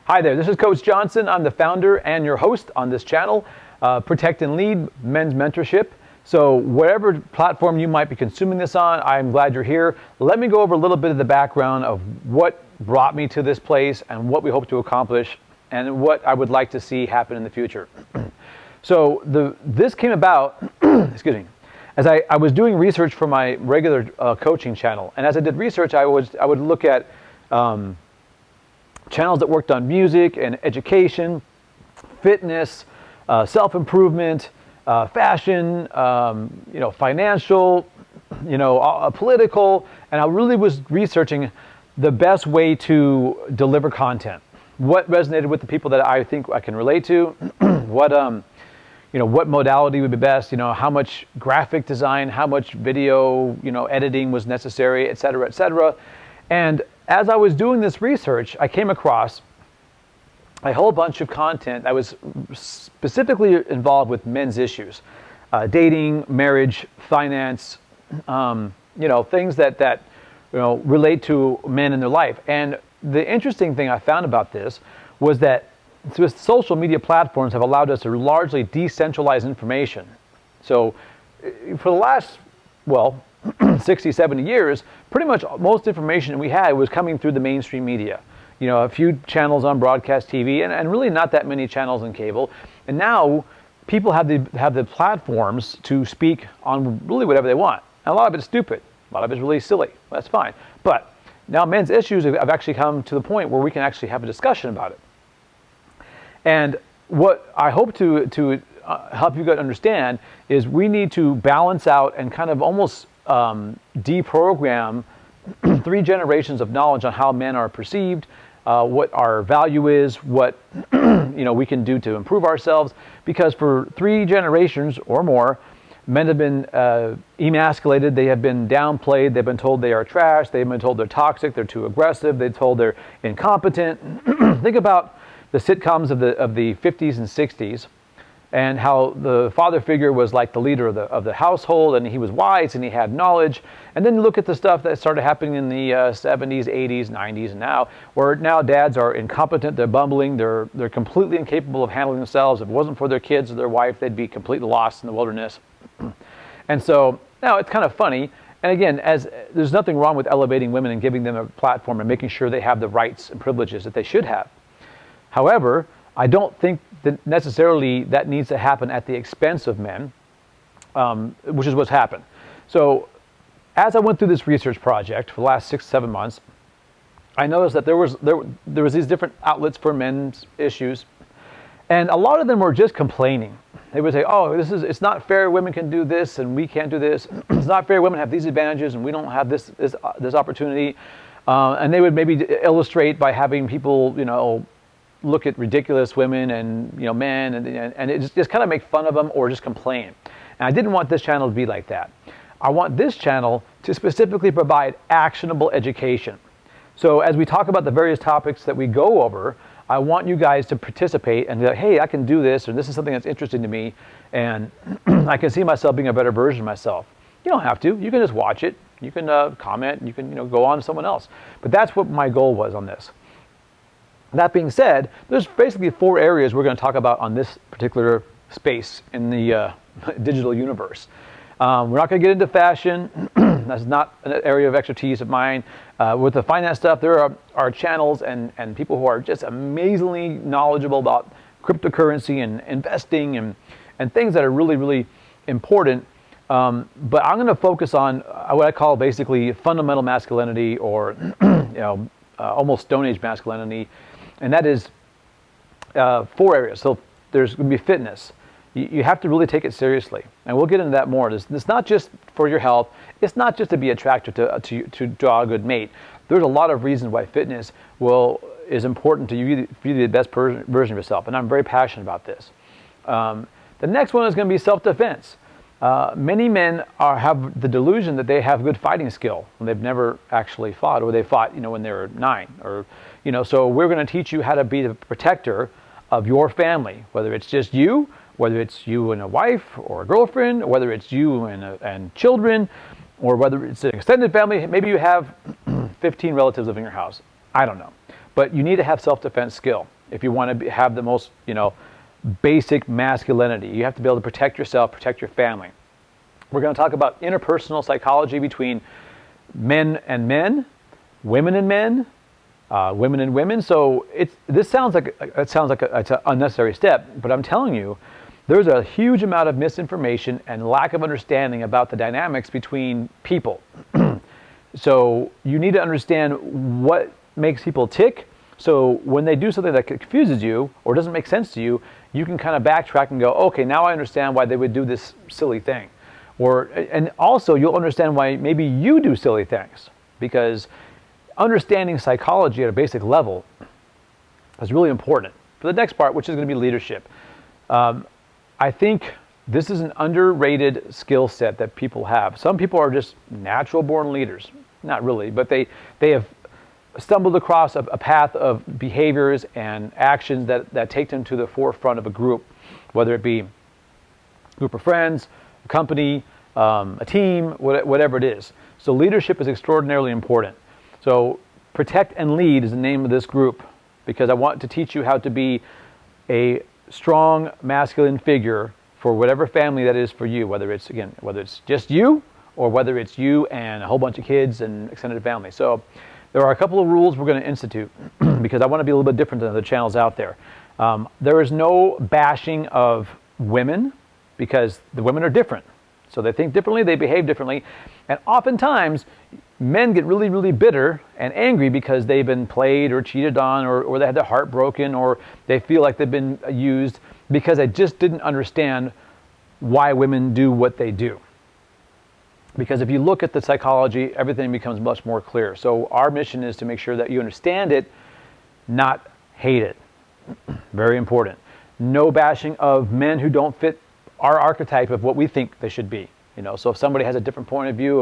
Hi there, this is Coach Johnson. I'm the founder and your host on this channel, Protect and Lead Men's Mentorship. So whatever platform you might be consuming this on, I'm glad you're here. Let me go over a little bit of the background of what brought me to this place and what we hope to accomplish and what I would like to see happen in the future. So this came about, excuse me, as I was doing research for my regular coaching channel. And as I did research, I would look at channels that worked on music and education, fitness, self-improvement, fashion, financial, political, and I really was researching the best way to deliver content. What resonated with the people that I think I can relate to, what modality would be best, how much graphic design, how much video, editing was necessary, et cetera, et cetera. And as I was doing this research, I came across a whole bunch of content that was specifically involved with men's issues, dating, marriage, finance, things that relate to men in their life. And the interesting thing I found about this was that social media platforms have allowed us to largely decentralize information. So for the last, 60, 70 years, pretty much most information we had was coming through the mainstream media. A few channels on broadcast TV and really not that many channels on cable. And now people have the platforms to speak on really whatever they want. And a lot of it's stupid. A lot of it's really silly. That's fine. But now men's issues have actually come to the point where we can actually have a discussion about it. And what I hope to help you guys understand is we need to balance out and kind of almost deprogram 3 generations of knowledge on how men are perceived, what our value is, what we can do to improve ourselves. Because for 3 generations or more, men have been emasculated, they have been downplayed, they've been told they are trash, they've been told they're toxic, they're too aggressive, they're told they're incompetent. Think about the sitcoms of the 50s and 60s. And how the father figure was like the leader of the household, and he was wise and he had knowledge. And then you look at the stuff that started happening in the 70s, 80s, 90s, and now, where now dads are incompetent, they're bumbling, they're completely incapable of handling themselves. If it wasn't for their kids or their wife, they'd be completely lost in the wilderness. And so now it's kind of funny. And again, as there's nothing wrong with elevating women and giving them a platform and making sure they have the rights and privileges that they should have. However, I don't think that necessarily that needs to happen at the expense of men, which is what's happened. So as I went through this research project for the last 6, 7 months, I noticed that there was these different outlets for men's issues, and a lot of them were just complaining. They would say, "Oh, it's not fair. Women can do this, and we can't do this. It's not fair. Women have these advantages, and we don't have this opportunity." And they would maybe illustrate by having people, look at ridiculous women and men and it just kind of make fun of them or just complain. And I didn't want this channel to be like that. I want this channel to specifically provide actionable education. So as we talk about the various topics that we go over, I want you guys to participate and be like, hey, I can do this, or this is something that's interesting to me, and I can see myself being a better version of myself. You don't have to. You can just watch it. You can comment. You can go on to someone else. But that's what my goal was on this. That being said, there's basically 4 areas we're going to talk about on this particular space in the digital universe. We're not going to get into fashion. That's not an area of expertise of mine. With the finance stuff, there are channels and people who are just amazingly knowledgeable about cryptocurrency and investing and things that are really, really important. But I'm going to focus on what I call basically fundamental masculinity, or almost Stone Age masculinity. And that is 4 areas. So there's going to be fitness. You have to really take it seriously. And we'll get into that more. It's not just for your health. It's not just to be attracted to draw a good mate. There's a lot of reasons why fitness is important to you to be the best version of yourself. And I'm very passionate about this. The next one is going to be self-defense. Many men have the delusion that they have good fighting skill when they've never actually fought, or they fought, when they were 9, or So we're going to teach you how to be the protector of your family, whether it's just you, whether it's you and a wife or a girlfriend, or whether it's you and children, or whether it's an extended family. Maybe you have 15 relatives living in your house. I don't know. but you need to have self-defense skill if you want to have the most, basic masculinity. You have to be able to protect yourself, protect your family. We're going to talk about interpersonal psychology between men and men, women and men, women and women. So this sounds like it's an unnecessary step, but I'm telling you, there's a huge amount of misinformation and lack of understanding about the dynamics between people. So you need to understand what makes people tick. So when they do something that confuses you or doesn't make sense to you, you can kind of backtrack and go, okay, now I understand why they would do this silly thing. And also you'll understand why maybe you do silly things, because understanding psychology at a basic level is really important. For the next part, which is going to be leadership, I think this is an underrated skill set that people have. Some people are just natural born leaders. Not really, but they have stumbled across a path of behaviors and actions that take them to the forefront of a group, whether it be a group of friends, a company, a team, whatever it is. So leadership is extraordinarily important. So Protect and Lead is the name of this group, because I want to teach you how to be a strong masculine figure for whatever family that is for you, whether it's just you or whether it's you and a whole bunch of kids and extended family. So there are a couple of rules we're going to institute because I want to be a little bit different than other channels out there. There is no bashing of women because the women are different. So they think differently, they behave differently. And oftentimes, men get really, really bitter and angry because they've been played or cheated on, or they had their heart broken, or they feel like they've been used because they just didn't understand why women do what they do. Because if you look at the psychology, everything becomes much more clear. So our mission is to make sure that you understand it, not hate it. Very important. No bashing of men who don't fit our archetype of what we think they should be. So if somebody has a different point of view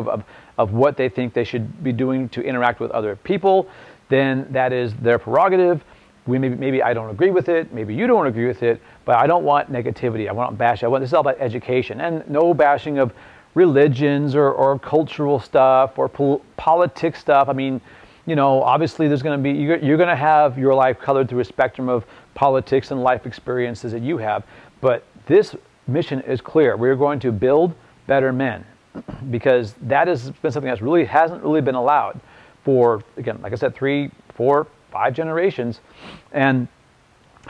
of what they think they should be doing to interact with other people, then that is their prerogative. Maybe I don't agree with it, maybe you don't agree with it, but I don't want negativity. I want bashing. This is all about education, and no bashing of religions or cultural stuff or politics stuff. I mean, obviously there's going to be, you're going to have your life colored through a spectrum of politics and life experiences that you have, but this mission is clear. We're going to build better men, because that has been something that hasn't really been allowed for, again, like I said, 3, 4, 5 generations, and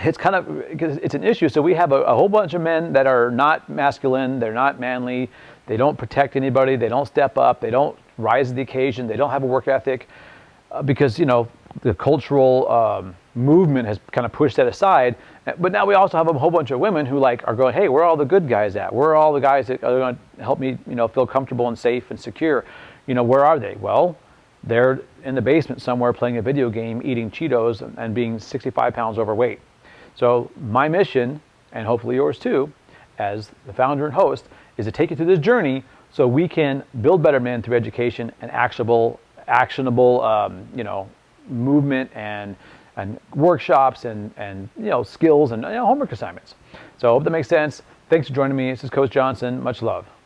it's an issue. So we have a whole bunch of men that are not masculine, they're not manly, they don't protect anybody, they don't step up, they don't rise to the occasion, they don't have a work ethic, because the cultural movement has kind of pushed that aside. But now we also have a whole bunch of women who are going, hey, where are all the good guys at? Where are all the guys that are going to help me feel comfortable and safe and secure? Where are they? Well, they're in the basement somewhere playing a video game, eating Cheetos, and being 65 pounds overweight. So my mission, and hopefully yours too, as the founder and host, is to take you through this journey so we can build better men through education and actionable movement and workshops and skills and homework assignments. So I hope that makes sense. Thanks for joining me. This is Coach Johnson. Much love.